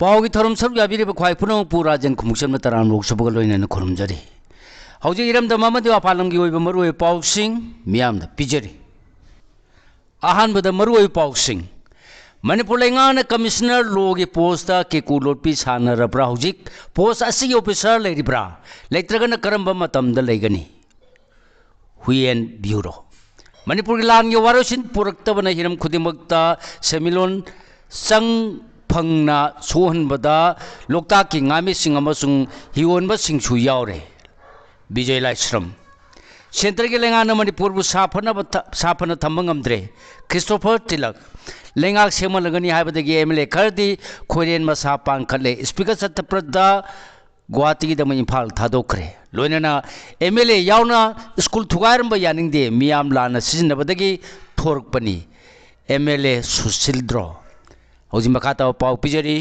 Pawgi थरम sir याबिरे ख्वाई पुनौ पुरा जन खुमुसम तराम लोक सबग लोइनन खुरुमजरी हौजे इरमद मामदि अपालंगी ओइब मरुए पाउसिंग मियामद पिजरी अहानबद मरुए पाउसिंग मणिपुर लेंगाना कमिश्नर लोगी पोस्ट केकु लोटपी सानरब्रा हौजिक पोस्ट असिगी ऑफिसर लेरिब्रा लेत्रगन करंब मतमद लेगनी हुएन ब्यूरो मणिपुर लांगी वारोसिन पुरक्तबन हिरम खुदिमक्ता सेमिलोन संग फंगना सोहनबदा लोकता की गामी सिंह अमसुंग हिवोनब सिंगसु यावरे विजय लाइश्रम सेंटर के लेंगाना मणिपुर साफन थम्बंगमद्रे क्रिस्टोफर तिलक लेंगा सेमलगनी हाइबदगी एमएलए खरदी खोरेन मसा पांखले स्पीकर सत्यप्रदा गुवाहाटी दम इम्फाल थादोखरे लोइनना एमएलए यावना स्कूल थुगारंब यानिंगदे मियाम लाना सिजनबदगी थोरकपनी एमएलए सुशीलद्रो हौजी मखाता पाउ पिजरी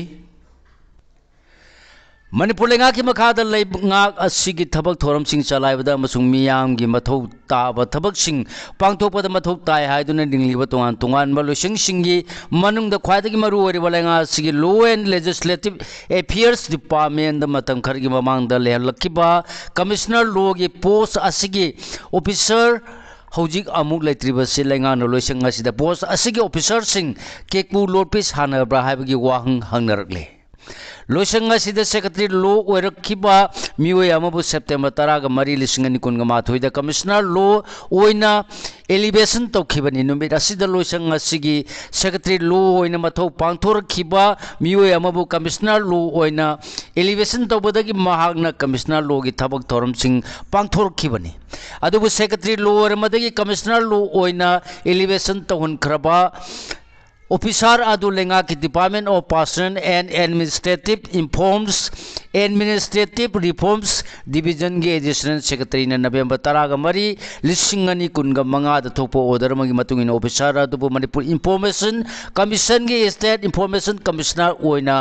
मणिपुर लेंगा की मखादा लेंगा असिगी थबक थोरम सिंह चलाइबदा मसुंग मियाम की मथौ ताब थबक सिंह पांगथोपद मथौ ताय हाइदुना दिंगलिब तोंगान तोंगान मलुसिंग सिंगी मनुंग द ख्वाइदगी मरु ओरि बलेंगा सिगी law and legislative affairs department द मतम खरगी ममांग द लेहलकिबा कमिश्नर लो की पोस्ट असिगी ऑफिसर हौजिक अमुक लेत्रिबसे लेंगानो लोइसंग असिदा पोस्ट असिगी ऑफिसर सिंह केकु लोटपि सानब्रा हाइबगी वाहंग हंगनरकले लोइसंग असिदा सेक्रेटरी लो ओइरखिबा मियोय अमबु सेप्टेम्बर 10 गा मरी लिसिंग निकुन गा माथोइदा कमिश्नर लो ओइना एलिवेशन तौखिबनी नुमित असिदा लोइसंग असिगी सेक्रेटरी लो ओइना मथौ पांथोरखिबा मियोय अमबु कमिश्नर लो ओइना एलिवेशन तौबदगी महागना कमिश्नर लो गी थबक थोरम सिंह पांथोरखिबनी अदुबु सेक्रेटरी लो ओरमदगी कमिश्नर लो ओइना एलिवेशन तौहनखरबा ऑफिसर अदु लेंगा की department of personnel and administrative reforms division के एडिशनल सेक्रेटरी ने नवंबर 10 मरी लिसिंग अनि कुनगा मंगा द थोपो ऑर्डर मगी मतुंग इन ऑफिसर अदु मणिपुर इंफॉर्मेशन कमीशन के स्टेट इंफॉर्मेशन कमिश्नर ओइना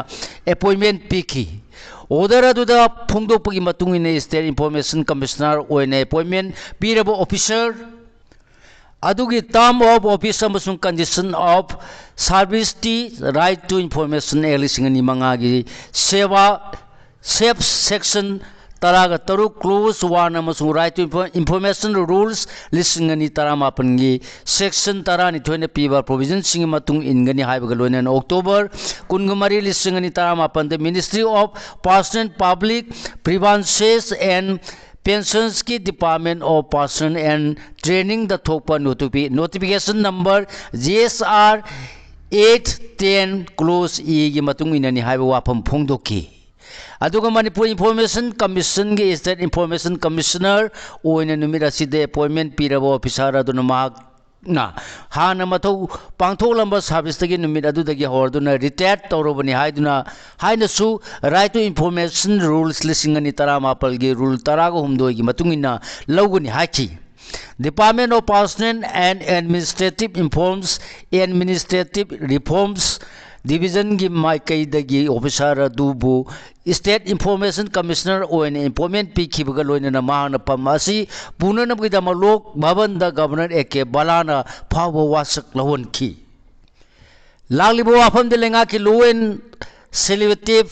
अपॉइंटमेंट पिखी ऑर्डर अदुदा फोंदोपगी मतुंग इन स्टेट इंफॉर्मेशन कमिश्नर ओइना अपॉइंटमेंट पीरबो ऑफिसर अदुगी टर्म ऑफ ऑफिस अमसुंग कंडीशन ऑफ सर्विस टी राइट टू इंफॉर्मेशन एलिसिंगनी मंगागी सेवा सेफ सेक्शन तरागा तरु क्लोज 1 अमसुंग राइट टू इंफॉर्मेशन रूल्स लिसिंगनी तरामापनगी सेक्शन 12 पीबा प्रोविजन सिंग मतुंग इनगनी हाइबगा लोइनन अक्टोबर 19 लिसिंगनी तरामापन द ministry of personnel public grievances and pensions की department of person and training द थोपा notification number GSR 810 clause E की मतुंग इननी हाइबा वाफम फोंदोकी अदुगा मणिपुर इंफॉर्मेशन कमीशन के स्टेट इंफॉर्मेशन कमिश्नर ओइना नुमित असिदे अपॉइंटमेंट पीरबो ऑफिसर अदुना माक ना हाना मथौ पांथोलंबा सर्विस तगी नुमित अदुदगी हौरदुना रिटायर्ड तौरबनी हाइदुना हाइनसु राइट टू इंफॉर्मेशन रूल्स लिसिंगनी 10 गी रूल 13 गी मतुंगिना लौगुनी हाइखि department of personnel and administrative reforms division की माइकईदगी ऑफिसर अदुबु स्टेट इंफॉर्मेशन कमिश्नर ओइना अपॉइंटमेंट पिखिबगा लोइना माहना पमासी पुननबगिदम लोक भवन द गवर्नर एके बलाना फावो वासक लहोनखी लागलिबो वाफम दे लेंगा की लो एंड सेलिब्रेटिव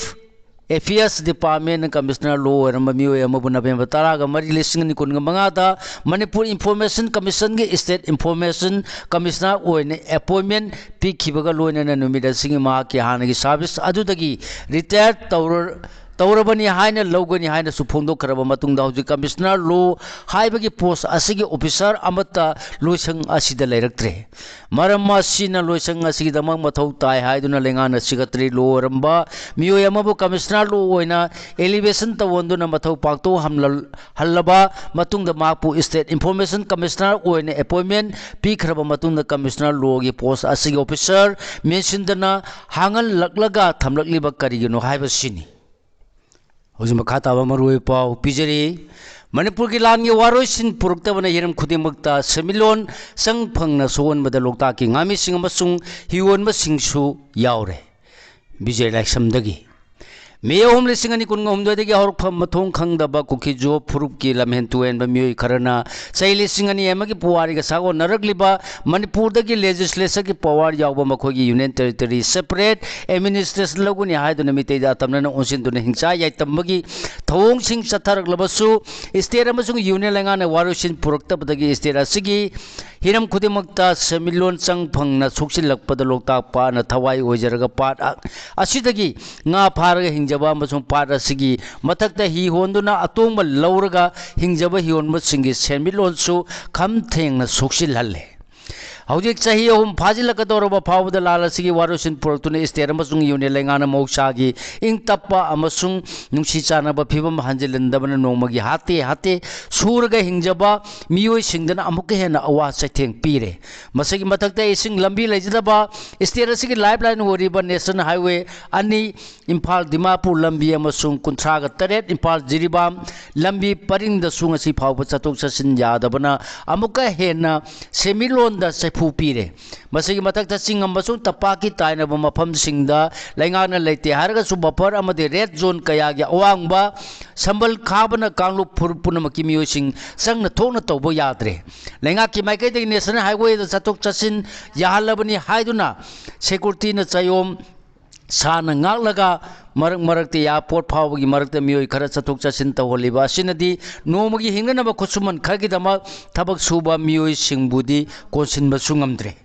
अफेयर्स डिपार्टमेंट कमिश्नर लो मियो अमबु नवंबर 10 मरी लिसिंग निकुन मंगादा मणिपुर इंफॉर्मेशन कमीशन के स्टेट इंफॉर्मेशन कमिश्नर ओइने अपॉइंटमेंट पिखिबगा लोइना नुमिदा सिंग मा के हानगी सर्विस अदुदगी रिटायर्ड तौरबनी हाइना लौगनी हाइना सुफोंदो खरब मतुंग हौजी कमिश्नर लो हाइबगी पोस्ट असिगी ऑफिसर अमता लोइसंग असिदा लेरक्त्रे मरम असिना लोइसंग असिगी दमक मथौ ताय हाइदुना लेंगाना सेक्रेटरी लो रंबा मियो यमबु कमिश्नर लो ओइना एलिवेशन तवंदुना मथौ पाक्तो हल्लबा मतुंग मापु स्टेट इंफॉर्मेशन कमिश्नर ओइना अपॉइंटमेंट पिखरब मतुंग कमिश्नर लो गी पोस्ट असिगी ऑफिसर मेंशनदना हांगल लकलगा थमलकलिबा करिगिनो हाइबसिनी हौजी मखाताबा मरुए पाउ पिजरी मणिपुर की लांगी वारोइसिन पुरक्तबना हिरम खुदिमक्ता सेमिलोन संग फंगना सोवनबदा लोकता की गामी सिंग अमसुंग हिवोनबा सिंगसु यावरे विजय लाइसमदगी May home listening and Kungum the Horpam Matong Kang the Bakukijo, Puruki, Lamentu and Bamui Karana, say listening and Yamaki Puari Sago, Naragliba, Manipur the legislature power Yabamakogi Union Territory separate, administrators Laguni Hydonamite Atamana Ocean to Hinsa, Yatamagi, Tong Sing Satar Glabasu, Esteramasung Union Langana Warushin Purukta, the Estera Sigi, Hiram Kudimakta, Semilon Sang Pangna, Suksi Lakpa, the Lokapa, and Tawai Ojaraga part, Ashitagi, Na Para Hinjaba, Para Sigi, Matakta he Honduna, Atoma Lauraga, Hinjaba, he on Musingi, Semilon so, come thing, Suksi Lale. Howjik Sahi home Pazilakadorova power the Lala Sigi Warushin Portune is Teramasung Unilangana Moshagi, Ing Tapa Amasung, Nushichana, Pibam Hanjilandaban Nomagi Hate, Suraga Hinjaba, Mio Singdan Amukahena Awasa Ting Pire. Masaki Matakta is sing Lambi Lajaba, is Terasiki Lifeline Woriba National Highway, Ani, Impal Dimapu Lambi Amasung Kuntraga Taret, Impal Jiribam, Lambi Paring the Sungasi Power Satok Sasin Yadabana, Amukahena, Semilon the Pupire. Masaki Matakta Sing Ambasun Tapaki Taina Mapam Singda, Langana Late Harga Subapar Amade Red Zone Kayaga Oangba, Sambal Kabana Kanglu Purpunamaki using Sang the Tona Tobo Yadre. Langaki Makati National Highway, the Satok Chasin, Yahalabani Haiduna, Security Sayom. Sana ngalaga marakti ya port power gi marakta mioi khara chatok chasin ta holiba sinadi nomagi hingna ba khusuman khagi dama thabak suba mioi singbudi konsin ba sungamdre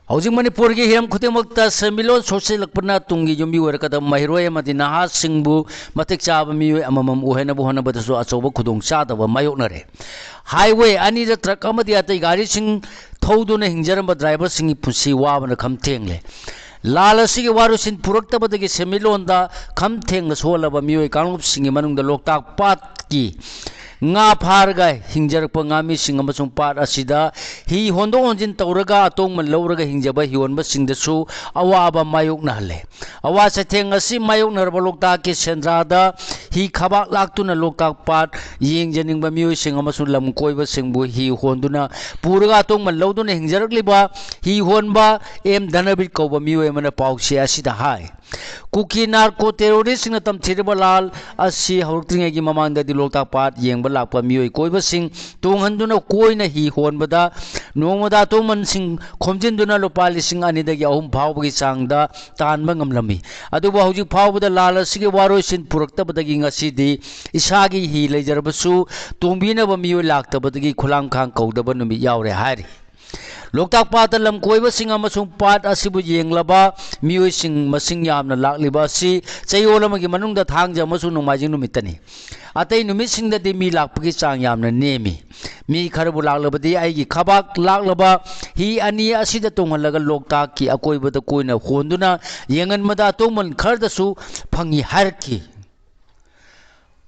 Housing Manipur gi hiram khutemakta semilon social lakpana tungi yumi warakada mahiroi madina ha singbu matik chaba mioi amamam uhena buhana badasu achoba khudong chada ba mayoknare highway ani the truck amadi atai gari sing thouduna hingjaramba driver singi pusi wabana khamtengle Lala Sigi Warusin Purukta Badagi Semilonda, come tang the soul of a Mui Kangup singing among the Loktak Patki. Nga Parga, Hinjarpangami Singamasung Pat Asida, he Hondo Onjin Tauraga, Tong and Lauraga Hinjaba, he won sing the show, Awaba Mayok Nale. Awasa Tangasi Mayok Narbalokaki Sendrada, he Kabak Laktuna Lokak Pat, Ying Janing Bamu Singamasun Lam Koiba Singbu, he Honduna, Puraga Tong and Laudun Hinjargliba, he Honba, M. Danabit Koba Mu and a Pauxi Asida High. Cookie narco terrorist in a tam terrible as she hurting a gimamanda the Lokak Pat, Yang Balapa Mu Koiba Sing, Tonghanduna Koina he Honbada, Nomada Toman Sing, Comjinduna Lopali Sing Anida Yahum Pawgi Sangda, Tan Mangam Lami. Aduba Hoji Power the Lala Sigawaro Sin Purukta Badaginga City, Isagi he Lajarbasu, Tumbina Bamu Lakta Badagi Kulang Kang Kodabanumi Yaure Hari. Loktak Patalam Koiba Sing Amasung Pat Asibu Yenglaba, Mu Sing Masing Yam Lakliba Si, Sayolamagi Manung the Tanga Masun Majinu Mitani. Atay Numising the Demi Lakpaki Sang Yam Nemi. Mi Karabulabadi, Agi Kabak, Laklaba, he Ani Asida Tonga Loktaki, a Koiba the Koina, Honduna, Yangan Mada Toman Kardasu, Pangi Harki.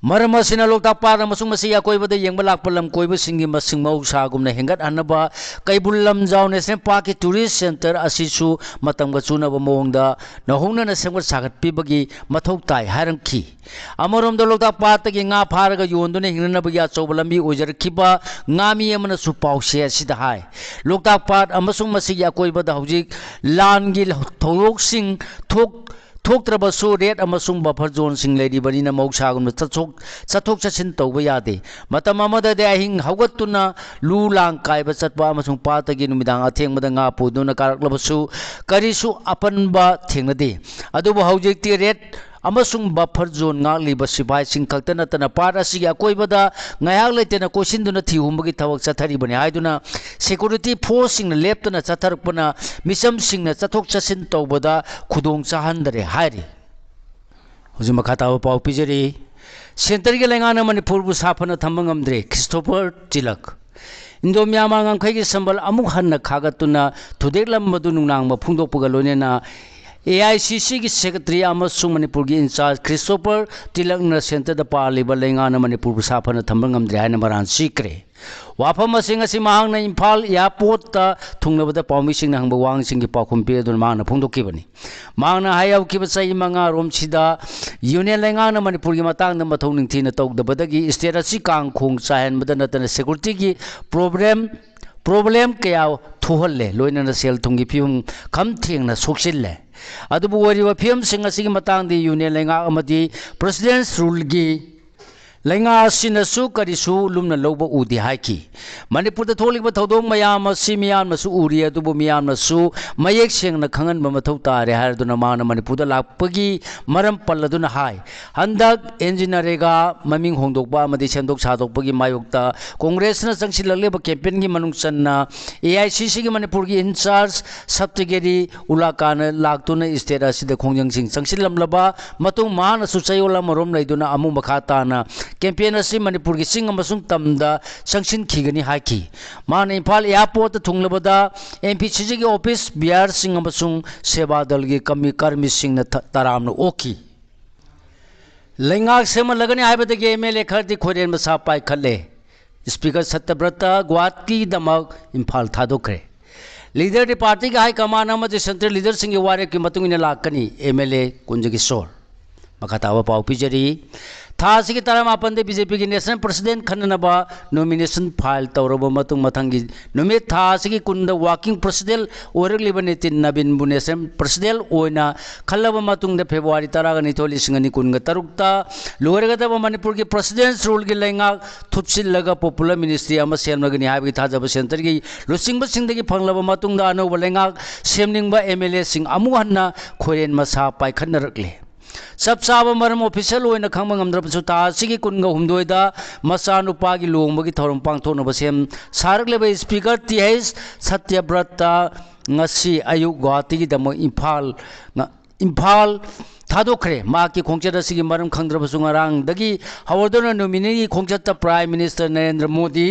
Maramasina Loktak Para Masumasiya Koiba the Yangbalak Palam Koiba singing Masing Mau Sagum Hengat Anaba, Kaibulam Zao National Park Tourist Center Asisu, Matangasuna Bamonda, Nahuna Nasangal Sagat Pibagi, Matotai, Haranki. Amorum the Loktak Patagi Nga Paraga Yondune Hinabagia Sobalami, Ujar Kiba, Ngami Yamana Supau Sida High. Loktak Pat Amasum Masiya Koiba the Hojik, Langil Torok Sing, Toktraba so red Amasum Buffer Zone Sing Lady Barina Moksagum, Satok Chasin Towayade, Matamamada de Ahing Hagatuna, Lulang Kaiba Satba Amasung Patagin Midang Ateng Madanga Puduna Karaklabasu, Karisu Apanba Tingade, Adobo Hojik red. Amasung buffer zone ngali basibai sing kaltana tana para siya koibada ngayak letena kosinduna thihumbagi thawak chathari bani haiduna security force sing leptana chatharpana misam sing na chathok chasin tawbada khudong chahandare hairi hujima khata pau pijeri center ge lengana manipur bu safana thambangamdre Christopher Tilak Indo Myanmar ngai sambal amuk hanna khagatuna thudeklam madu nungnang ma phungdokpuga loinena AICC Secretary Amasung Manipur in charge Christopher Tilak Center the Parliba Lengana Manipur Sapana Tambangam Diana Maran Sikre. Wapama Singasi Mahang Impal Airport Tungna the Palmishing Hang Bawang Singi Pakum Pedun Mana Punto Kibani. Mana Hayav Kibasai Manga Romchida Union Lengana Manipur Matang the Matoning Tina Tok the Badagi Stera Sikang Kung Sahan Madanatan Security problem kaya thuhalle loina na sel thungi pium kam thing na soksille अदुबु वरिबा फिल्मसिंग असिगी मतंगदि union लेंगा अमदि presidents rule गी लेंगा सिनसु करिसु लुमना लौब उदि हाइकी मणिपुर थोलिबा थौदोंग मयाम असि मियामसु उरि अदुबु मियामसु मयेक सेंगना खंगन मथौ तारे हारदुना माना मणिपुर लापगी मरम पल्लदुना हाय हंदक इंजीनियरिंगा ममिंग होंदोकबा अमदि सेंदोक सादोकबगी मायोक्ता कांग्रेसना संगसिललेबा कैंपेन गी मनुंगसन्ना एआईसीसी गी मणिपुर गी इंचार्ज सप्तगिरी उलाकान लाक्तुना स्टेट असिदा खोंजंगसिंग संगसिलमलबा मतुंग मानसु चयोला मरोम लैदुना अमु मखाताना कैंपेन असी मणिपुर की सिंग अमसुंग तमदा संगसिन खिगनी हाइकी मान इम्फाल एयरपोर्ट थुंगलबदा एमपीसीजी की ऑफिस बिहार सिंग अमसुंग सेवा दल की कर्मी सिंग तराम ओकी लेंगाक सेम लगने हाइबदगी एमएलए खरदी खोरेन मसा पाई खले स्पीकर सत्यव्रत गुवाहाटी दमक इम्फाल थादोखरे लीडर दी पार्टी के हाई कमान अमदि सेंट्रल लीडर सिंग वारे की मतुंग इन लाकनी एमएलए कुंजगी सोर मखातावा पाउ पिजरी थासी की तरह मापन बीजेपी की नेशनल प्रेसिडेंट खननबा नॉमिनेशन फाइल तौरब मथंगी नुमित थासी की कुंद वाकिंग प्रेसिडेंट ओरगलिबा नितिन नवीन बु नेशनल प्रेसिडेंट ओइना खल्लब मतुंग फेब्रुआरी 12 लोरगदब मणिपुर की प्रेसिडेंट रूल की लेंगा थुपसिलगा पॉपुलर मिनिस्ट्री अमा सेमगनी हाबी थाजब सेंटर की लुसिंग सिंदगी फंगलब मतुंग अनौब लेंगा सेमनिंगबा एमएलए सिंग अमु हन्ना खोरेन मसा पाइखनरकले सब चाब मरम ऑफिशियल होइना खंग ngमद्रबसु तासिगी कुनगा हुमदोइदा मसा नुपा की लोंबगी थौरम पांगथोनब सेम सारकलेबा speaker T S Satyabrata ngasi ayuk guwahati gi damo imphal थादोखरे मा की खोंचत असिगी मरम खंगद्रबसु ngarang dagi hawardona nominee की खोंचत प्राइम मिनिस्टर नरेंद्र मोदी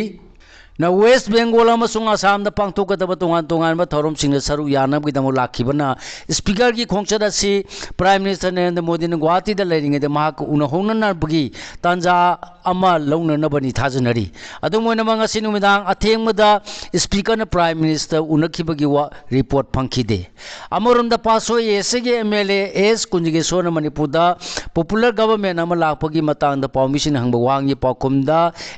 न वेस्ट बेंगोल आसाम पांथोकदब तोान तोान थौरम सरू यानबीदम लाखिबना स्पीकर की खोंचत असी प्राइम मिनिस्टर नरेंद्र मोदी ने गुवाहाटी लेरिंगे उनहोनबगी तांजा लौनबनी थाजनरी अथेंगद स्पीकर प्राइम मिनिस्टर उनखिबगी रिपोर्ट फंखिदे अमरोम पासो एसगे MLA S Kunjageshwar Manipur popular government लापगी मतंग पाउमीसिन हंग वांगी पाखुम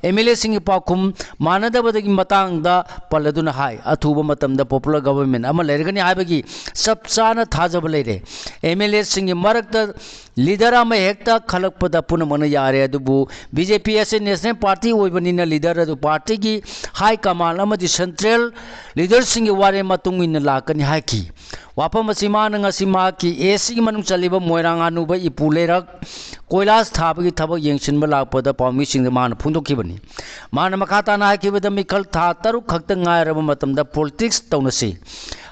एमएलए सिंह पाखुम मानदब पल्लदुना हाय अथुब मतमदा पॉपुलर गवर्नमेंट अमा लेरगनी हायबगी सब चाना थाजब लेरे एमएलए सिंह मरकत लीडर अमा हेक्ता खलकपदा पुनमन यारे अदुबु बीजेपी ऐसे नेशनल पार्टी ओइबनिना लीडर अदु पार्टी की high command अमदि central leader Singh वारे मतुंग इन लाकनी हाइकी वाफम सिमा की एसी की मनुंग चलिब मोइरांग अनुब इपु लेरक कोयलास थाबगी थबक येंसिनब लापद पाउमी सिंह मान फुंदोखिबनी मान मखाताना हाइकिबद मिखल था तरुक खक्त ngairab matamda politics taunasi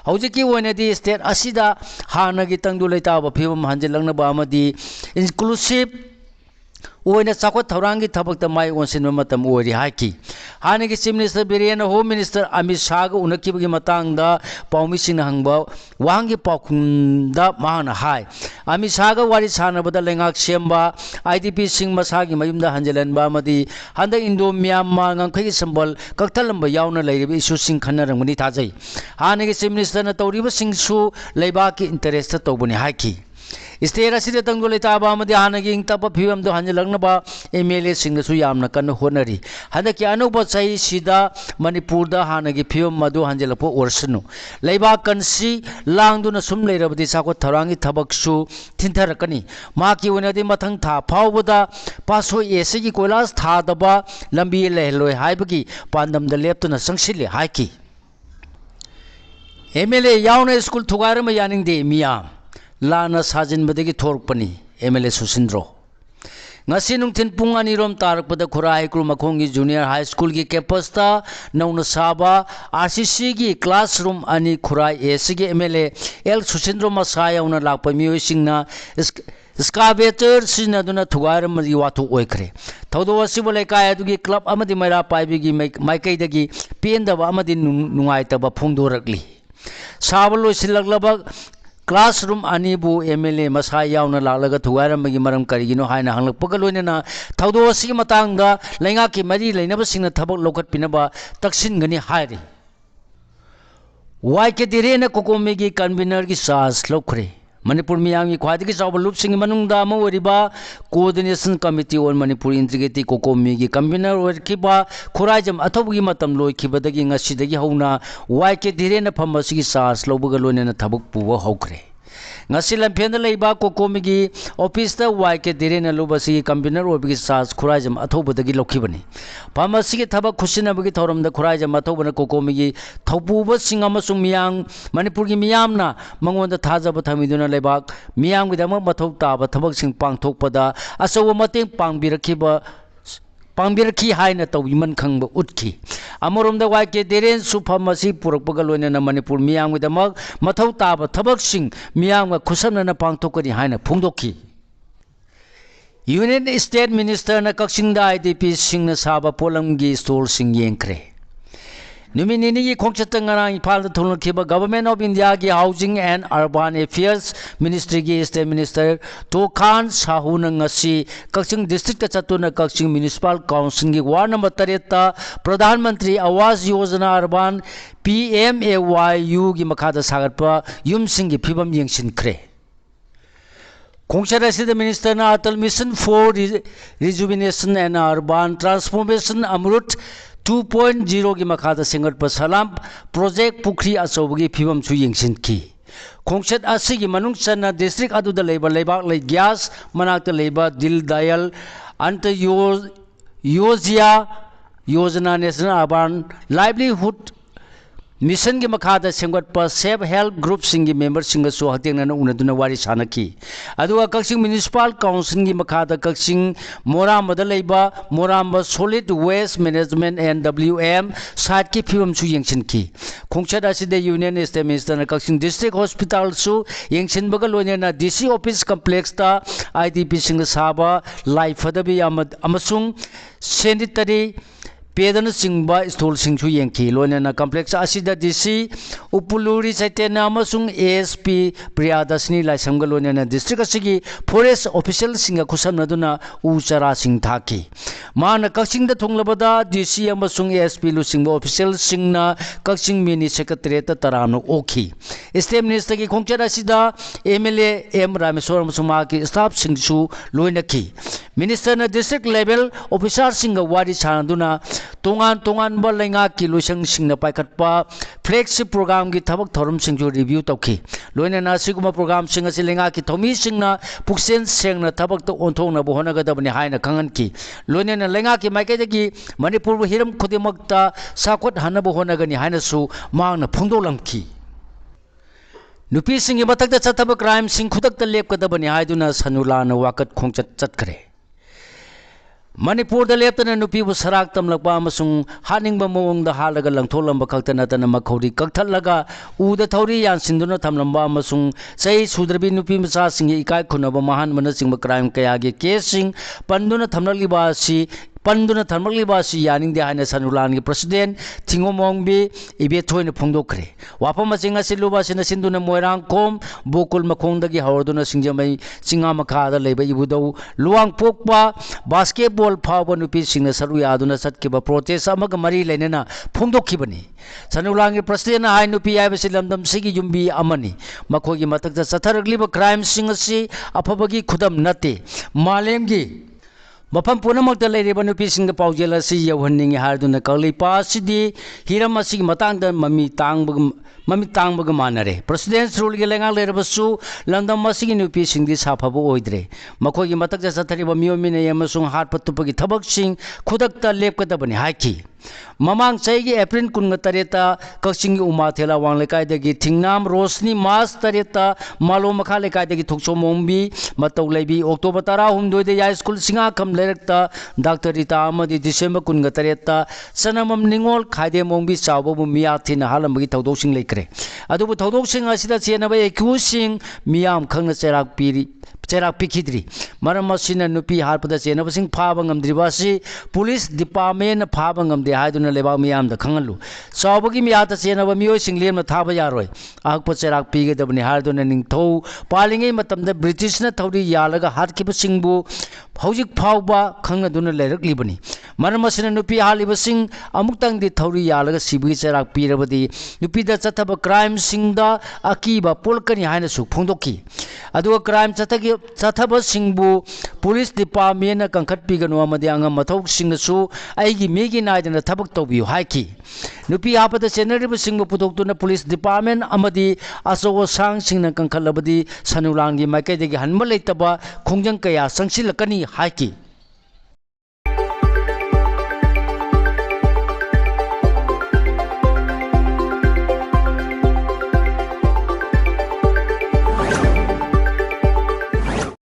हौजिकी ओइनदी स्टेट असिदा हानगी तंगदु लेताब फिबम हंजिलंगनबा अमदि इंक्लूसिव ओइना चाखोत थौरांगी थबकत माइ ओनसिनब मतम ओरि हाइकी हानगी chief minister Biren home minister Amit Shah उनखिबगी मतंगदा पाउमिसिन हंगबा वांगी पाखुंदा माहना हाय अमित शाह वारी सानबदा लेंगाक सेमबा आईडीपी सिंह मसागी मयुमदा हंजलनबा अमदि हंद इंडो म्यांमार ngangkhai संबल कक्थलंब यावना लैरिबे इशू सिंह खनरंगनी थाजै हानगी चीफ मिनिस्टर न तौरिबा सिंहसु लेबा की इंटरेस्ट तौबनी हाइकी स्टेट असिदे तंगो लेताबा अमदि हानगी इंतप फिवम दो हंजलंगनबा एमएलए सिंगसु यामना कन होनरी हदकी अनौब चै सिदा मणिपुर दा हानगी फिवम मदु हंजलपो ओरसनु लेबा कंसी लांगदुना सुम लेरबदि साको थरांगी थबकसु थिंथरकनी माकी ओनदि मथंग था फावबदा पासो एसगी कोइलास थादबा लंबी लेहलोय हाइबगी पांदमदा लेप्तुना संसिले हाइकी एमएलए यावना स्कूल थुगारम यानिंगदे मियाम लाना साजिनबदगी थोरकपनी MLA Susindro ngasi nungthin pung anirom tarakpada Khurai क्रू मखोंगी जूनियर हाई स्कूल की कैंपसता नौना साबा आरसीसी की क्लासरूम अनि खुराई एसगी एमएलए एल सुसिंद्रो मसायाउना लाकपा मियोसिंगना स्कावेटर सिनदुना थुगारमदि वाथु ओइखरे थौदो असिबो लेकाय अदुगी क्लब अमदि मैरा पाइबिगी माइकैदगी पेंदबा अमदि नुंगाइतबा फोंदोरकली साबलो सिलगलब क्लासरूम अनीबू एमएलए मसा यावना लालगा थुगारमगी मरम करिगिनो हायना हंगलपग लोइनना थौदो असिगी मतंगदा लेंगा की मरी लेनबसिंगना थबक लोखटपिनबा तक्सिनगनी हायरि वाइके दिरेना कोकोमीगी कन्वीनर की चार्ज लौखरे मणिपुर मियांगी ख्वादिगी चाव लुपसिंग मनुंगदा अमा ओरिबा coordination committee on Manipur integrated कोकोमीगी कन्वीनर ओरखिबा खुराइजम अथौबगी मतम लोइखिबदगी ngasiदगी हौना वाइके दिरेना फमबसिगी चार्ज लौबगा लोइनना थबक पुबा हौखरे ngasi lampian da leiba kokomi gi office da YK Diren lubasi convener obigi sas khuraijam athobudagi lokhibani pharmacy gi thabak khusinabagi thoram da khuraijam athobana kokomi gi thopuba sing amasung miyang manipur gi miyamna mangon da thajaba thamiduna lebak miyam gi damak mathau taba thabak sing pangthokpada asawa mateng पांबिरखी हाइना तौबिमन खंग उठकी अमरोम द YK Diren सु pharmacy पुरकपग लोइना मणिपुर मियांग दमक मथौ ताब थबक सिंग मियांग खुसमना पांथोकरी हाइना फुंगदोखी यूनियन स्टेट मिनिस्टर न कक्सिंग द IDP सिंग न साबा पोलंगी स्टोर सिंग येंखरे Numinini ki khongchatangana Imphal da thulkiba Government of India ki Housing and Urban Affairs Ministry ki State Minister Tokhan Sahu na ngasi Kaching District chatuna Kaching Municipal Council ki Ward number 3 ta Pradhan Mantri Awas Yojana Urban PMAYU ki makhada sagatpa yum sing ki phibam yengshin khre Khongchara Sida Minister na Atal Mission for Rejuvenation and Urban Transformation Amrut 2.0 की मखादा सिंगट पर सलाम project Pukhri अचौबगी फिवम सु यंगसिन की खोंगसेट असिगी मनुंग चना district अदुदा लेबा लेबाक ले ग्यास मनाक्ता लेबा दिल दयाल अंत योजिया योजना नेशनल अर्बन लाइवलीहुड मिशन की मखादा सेंगट पर सेफ हेल्प ग्रुप सिंगी मेंबर सिंग सु हतेंगना उनदुना वारी सानकी अदुगा कक्सिंग म्युनिसिपल काउंसिल की मखादा कक्सिंग मोरामदा लेबा मोराम solid waste management and WM site की फिवम सु यंगसिन की खोंगचद असिदे union state minister Kakching district hospital सु यंगसिन बगा लोनेना DC ऑफिस कॉम्प्लेक्स ता IDP सिंग साबा लाइफदबी अमसुंग सैनिटरी पेदन सिंगबा स्टॉल सिंगसु येंखी लोनेना कॉम्प्लेक्स असिदा DC उपुलुरी चैतेना अमसुंग ASP प्रियादर्शनी लाइसंग लोनेना डिस्ट्रिक्ट असिगी फॉरेस्ट ऑफिशियल सिंग खुसमनदुना उचरा सिंग थाकी मान कक्सिंग द थोंगलबदा DC अमसुंग ASP लुसिंग official सिंगना Kakching mini secretariat तरानो ओखी स्टेट मिनिस्टर की खोंगचर असिदा MLA M रामेश्वर अमसुंग की स्टाफ सिंगसु लोइनकी मिनिस्टर न डिस्ट्रिक्ट लेवल ऑफिसर सिंग वारी सानदुना तोंगान ब लेंगा की लुसंग सिंग पाइखटपा फ्लैगशिप प्रोग्राम की थबक थोरम सिंगजु रिव्यू तौखी लोइना सिगुमा प्रोग्राम सिंग असि लेंगा की थोमी सिंगना पुक्सेन सेंगना थबक तो ओंथोंना बोहनगदबनि हाइना खंगनकी लोइना लेंगा की माइकेदगी मणिपुर हिरम खुदिमक्ता साकोट हनब होनगनि हाइनासु मांगना फुंगदोलमकी नुपी सिंग मथक्ता चथब क्राइम सिंग खुदक्ता लेपकदबनि हाइदुना सनुलाना वाकत खोंगचत चतखरे मणिपुर लेपतना नुपीबु सराक तमलकपा अमसुंग हानिंगबा मवंगदा हालगा लंगथोलंबा खक्ता नतना मखौरी कक्थलगा उदा थौरी यानसिंदुना थमलंबा अमसुंग चै सुद्रबी नुपी मचा सिंग इकाय खुनबा महान मनसिंग क्राइम कयागे केसिंग पंदुना थमललिबा असि पंदुना थमललिबासी यानिंगदे हाइना सनुलान की प्रेसिडेंट थिंगोमोंगबी इबेथोइन फोंदोखरे वाफम चिंगा सिलुबासिना सिंदुना मोइरांग कोम बोकुल मखोंदगी हवरदुना सिंजमै चिंगा मखादा लेबा इबुदौ लुवांग पोकबा बास्केटबॉल फावबा नुपी सिंगना सरु यादुना सटकेबा प्रोटेस्ट अमग मरी लेनेना फोंदोखिबनी सनुलान की प्रेसिडेंट हाइ नुपी आइबसि लमदम सिगी युम्बी अमनी मखोगी मतकता सथरगलिबा क्राइम सिंग असि अफबगी खुदम नते मालेमगी मफम पुनमक्ता लेरिबा नुपीसिंग पाउजेल असि यौहन्निंग हारदुना कलिपा सिदी हिरम असि मतांग ममी तांगबग मानरे प्रेसिडेंट रूल के लेंगा लेरबसु लंदम असि नुपीसिंग दि साफबो ओइद्रे मखोगी मतक सथरिबा मियोमिने यमसुंग हाट पतुपगी थबकसिंग खुदक्ता लेपकदबनि हाइकी ममांग चैगी एप्रिल 23 कक्सिंग उमाथेला वांगलेकायदगी थिंगनाम रोशनी मास 3 मालो मखा लेकायदगी थोक्सोमोंबी मतौ लेबी अक्टोबर 12 दे या स्कूल सिंगा खम लेरक्ता डॉक्टर रीता अमदी दिसंबर 23 सनमम निंगोल खाइदे मोंबी चावबो मियाथिन हालमबगी थौदोसिंग लेकरे अदुबु थौदोसिंग असिदा चेनबा एक्यूसिंग मियाम खंगना चेराक पिखिद्री मरम असिना नुपी हारपदा चेनबसिंग फाबा ngamdribasi पुलिस डिपार्टमेंट फाबा ngamde हाइदुना लेबा मियाम द खंगलु चावबगी मियाता चेनबा मियोय सिंगलेम थाबा यारोय आकप चेराक पिगदबनि हारदुना निंगथौ पालिंगै मतमदा ब्रिटिश न थौरी यालगा हाटकिबसिंगबु हौजिक फावबा खंगदुना लेरकलिबनि मरम असिना नुपी हालिबसिंग अमुक्तंगदि थौरी यालगा सिबगी चराक पीरबदि नुपीदा चथब क्राइम सिंगदा अकीबा पोलकनी हाइना सु फोंदोकी अदुगा क्राइम चथब सिंगबु पुलिस डिपार्टमेंट कंखट पीगनो अमदि अंगम मथौ सिंगसु आइगी मेगी नाइदना थबक तौबियु हाइकी नुपी हापदा चेनरिब सिंगबु पुथोक्तुना पुलिस डिपार्टमेंट अमदि असो सांग सिंगना कंखलबदि सनुलांगी माइकैदगी हनम लेतबा खोंजंग कया संगसिलकनी हाइकी